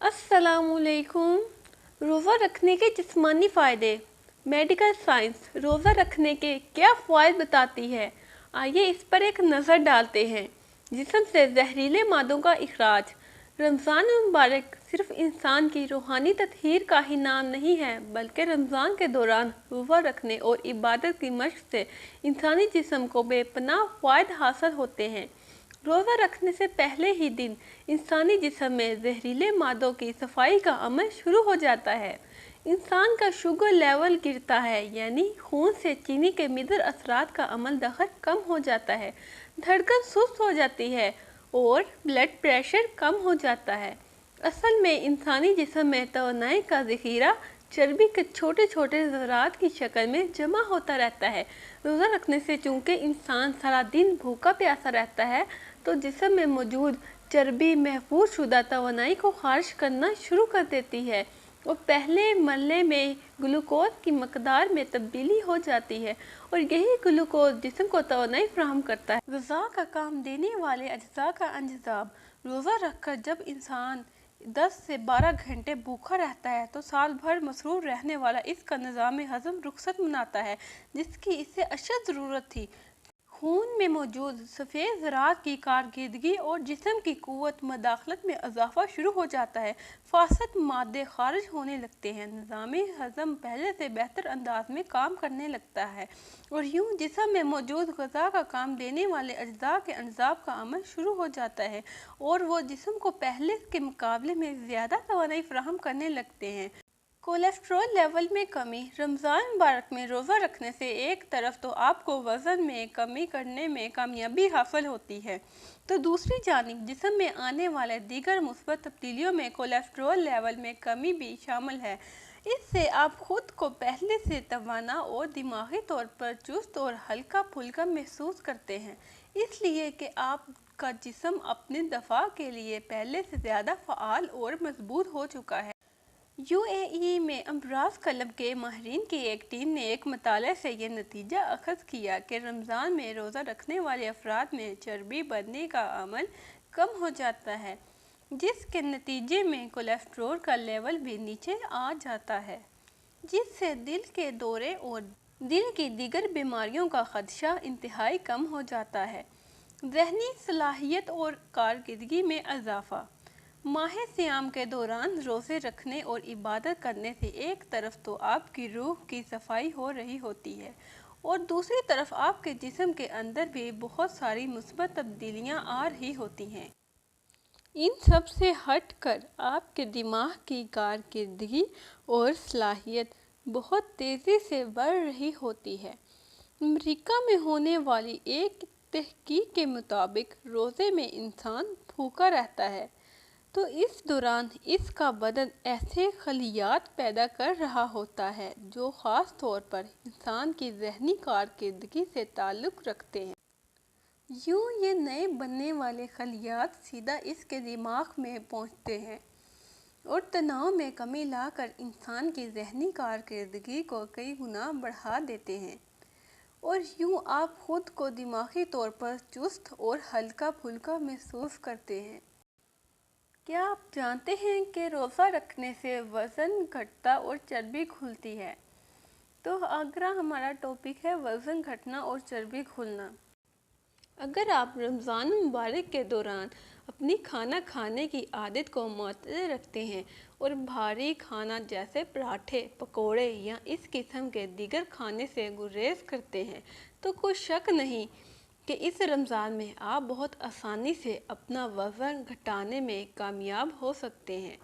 अस्सलाम वालेकुम। रोज़ा रखने के जिस्मानी फ़ायदे। मेडिकल साइंस रोज़ा रखने के क्या फ़ायदे बताती है, आइए इस पर एक नज़र डालते हैं। जिस्म से जहरीले मादों का इखराज। रमज़ान मुबारक सिर्फ इंसान की रूहानी तत्हीर का ही नाम नहीं है, बल्कि रमज़ान के दौरान रोज़ा रखने और इबादत की मशक से इंसानी जिस्म को बेपनाह फ़ायदे हासिल होते हैं। रोज़ा रखने से पहले ही दिन इंसानी जिस्म में जहरीले मादों की सफाई का अमल शुरू हो जाता है। इंसान का शुगर लेवल गिरता है, यानी खून से चीनी के मिदर असरात का अमल दखल कम हो जाता है। धड़कन सुस्त हो जाती है और ब्लड प्रेशर कम हो जाता है। असल में इंसानी जिस्म में तवानाई का ज़ख़ीरा चर्बी के छोटे छोटे ज़रात की शक्ल में जमा होता रहता है। रोज़ा रखने से चूँकि इंसान सारा दिन भूखा प्यासा रहता है, तो जिस्म में मौजूद चर्बी महफूज शुदा तवानाई को खारिज करना शुरू कर देती है और पहले मरले में ग्लूकोज की मकदार में तब्दीली हो जाती है और यही ग्लूकोज जिस्म को तवानाई फराहम करता है। ग़िज़ा का काम देने वाले अज्जा का इंतज़ाम। रोज़ा रखकर जब इंसान 10 से 12 घंटे भूखा रहता है, तो साल भर मसरूफ़ रहने वाला इसका निज़ाम हज़म रुखसत मनाता है, जिसकी इसे अशद ज़रूरत थी। खून में मौजूद सफ़ेद ज़रात की कारकर्दगी और जिस्म की क़ुव्वत मदाखलत में इजाफ़ा शुरू हो जाता है। फासद मादे खारिज होने लगते हैं, निज़ाम हज़म पहले से बेहतर अंदाज में काम करने लगता है और यूँ जिस्म में मौजूद ग़िज़ा का काम देने वाले अज्जा के अंजाम का अमल शुरू हो जाता है और वो जिस्म को पहले के मुकाबले में ज़्यादा तवानाई फराहम करने लगते हैं। कोलेस्ट्रॉल लेवल में कमी। रमज़ान मुबारक में रोज़ा रखने से एक तरफ तो आपको वज़न में कमी करने में कामयाबी हासिल होती है, तो दूसरी जानिब जिस्म में आने वाले दीगर मुस्बत तब्दीलियों में कोलेस्ट्रॉल लेवल में कमी भी शामिल है। इससे आप खुद को पहले से तवाना और दिमागी तौर पर चुस्त और हल्का फुल्का महसूस करते हैं, इसलिए कि आपका जिस्म अपने दफ़ा के लिए पहले से ज़्यादा फ़आल और मजबूत हो चुका है। यूएई में अमराज कल्ब के माहिरीन की एक टीम ने एक मताले से यह नतीजा अखज़ किया कि रमज़ान में रोज़ा रखने वाले अफराद में चर्बी बढ़ने का अमल कम हो जाता है, जिसके नतीजे में कोलेस्ट्रॉल का लेवल भी नीचे आ जाता है, जिससे दिल के दौरे और दिल की दीगर बीमारियों का खदशा इंतहाई कम हो जाता है। ज़हनी सलाहियत और कारकर्दगी में इजाफ़ा। माह सियाम के दौरान रोज़े रखने और इबादत करने से एक तरफ तो आपकी रूह की सफाई हो रही होती है और दूसरी तरफ आपके जिस्म के अंदर भी बहुत सारी मुस्बत तब्दीलियां आ रही होती हैं। इन सब से हट कर आपके दिमाग की कारकर्दगी और सलाहियत बहुत तेज़ी से बढ़ रही होती है। अमेरिका में होने वाली एक तहकीक के मुताबिक रोज़े में इंसान भूखा रहता है, तो इस दौरान इसका बदन ऐसे खलियात पैदा कर रहा होता है जो ख़ास तौर पर इंसान की ज़हनी कारकर्दगी से ताल्लुक़ रखते हैं। यूँ ये नए बनने वाले खलियात सीधा इसके दिमाग में पहुँचते हैं और तनाव में कमी लाकर इंसान की ज़हनी कारकर्दगी को कई गुना बढ़ा देते हैं और यूँ आप खुद को दिमागी तौर पर चुस्त और हल्का फुल्का महसूस करते हैं। क्या आप जानते हैं कि रोज़ा रखने से वज़न घटता और चर्बी खुलती है? तो अगला हमारा टॉपिक है वज़न घटना और चर्बी खुलना। अगर आप रमज़ान मुबारक के दौरान अपनी खाना खाने की आदत को मुअत्तदल रखते हैं और भारी खाना जैसे पराठे, पकोड़े या इस किस्म के दीगर खाने से गुरेज करते हैं, तो कोई शक नहीं कि इस रमज़ान में आप बहुत आसानी से अपना वज़न घटाने में कामयाब हो सकते हैं।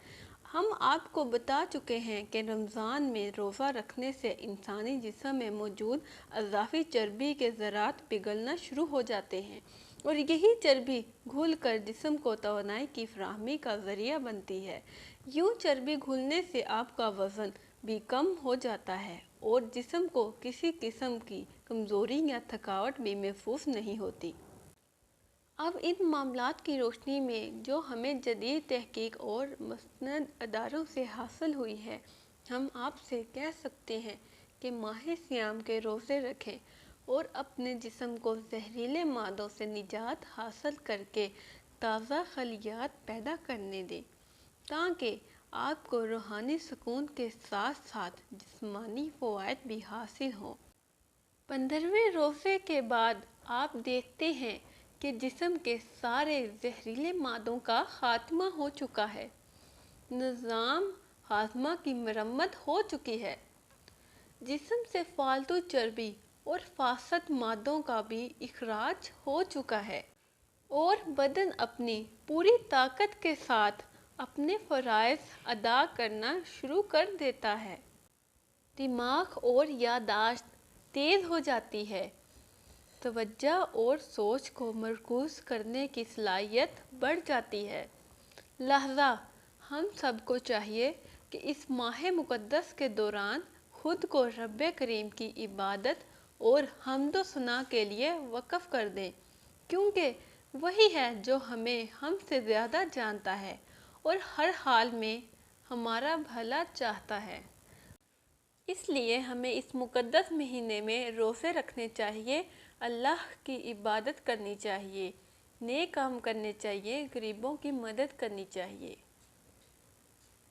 हम आपको बता चुके हैं कि रमज़ान में रोज़ा रखने से इंसानी जिस्म में मौजूद अज़ाफ़ी चर्बी के ज़रात पिघलना शुरू हो जाते हैं और यही चर्बी घुल कर जिस्म को तवानाई की फराहमी का ज़रिया बनती है। यूँ चर्बी घुलने से आपका वज़न भी कम हो जाता है और जिस्म को किसी किस्म की कमज़ोरी या थकावट भी महसूस नहीं होती। अब इन मामलात की रोशनी में जो हमें जदीद तहकीक और मुस्तनद अदारों से हासिल हुई है, हम आपसे कह सकते हैं कि माह सियाम के रोज़े रखें और अपने जिस्म को जहरीले मादों से निजात हासिल करके ताज़ा खलियात पैदा करने दें, ताकि آپ کو روحانی سکون کے ساتھ ساتھ جسمانی فوائد بھی حاصل ہوں۔ 15ویں روزے کے بعد آپ دیکھتے ہیں کہ جسم کے سارے زہریلے مادوں کا خاتمہ ہو چکا ہے، نظام ہاضمہ کی مرمت ہو چکی ہے، جسم سے فالتو چربی اور فاسد مادوں کا بھی اخراج ہو چکا ہے، اور بدن اپنی پوری طاقت کے ساتھ اپنے فرائض ادا کرنا شروع کر دیتا ہے۔ دماغ اور یادداشت تیز ہو جاتی ہے، توجہ اور سوچ کو مرکوز کرنے کی صلاحیت بڑھ جاتی ہے۔ لہٰذا ہم سب کو چاہیے کہ اس ماہ مقدس کے دوران خود کو رب کریم کی عبادت اور حمد و ثنا کے لیے وقف کر دیں، کیونکہ وہی ہے جو ہمیں ہم سے زیادہ جانتا ہے اور ہر حال میں ہمارا بھلا چاہتا ہے۔ اس لیے ہمیں اس مقدس مہینے میں روزے رکھنے چاہیے، اللہ کی عبادت کرنی چاہیے، نیک کام کرنے چاہیے، غریبوں کی مدد کرنی چاہیے۔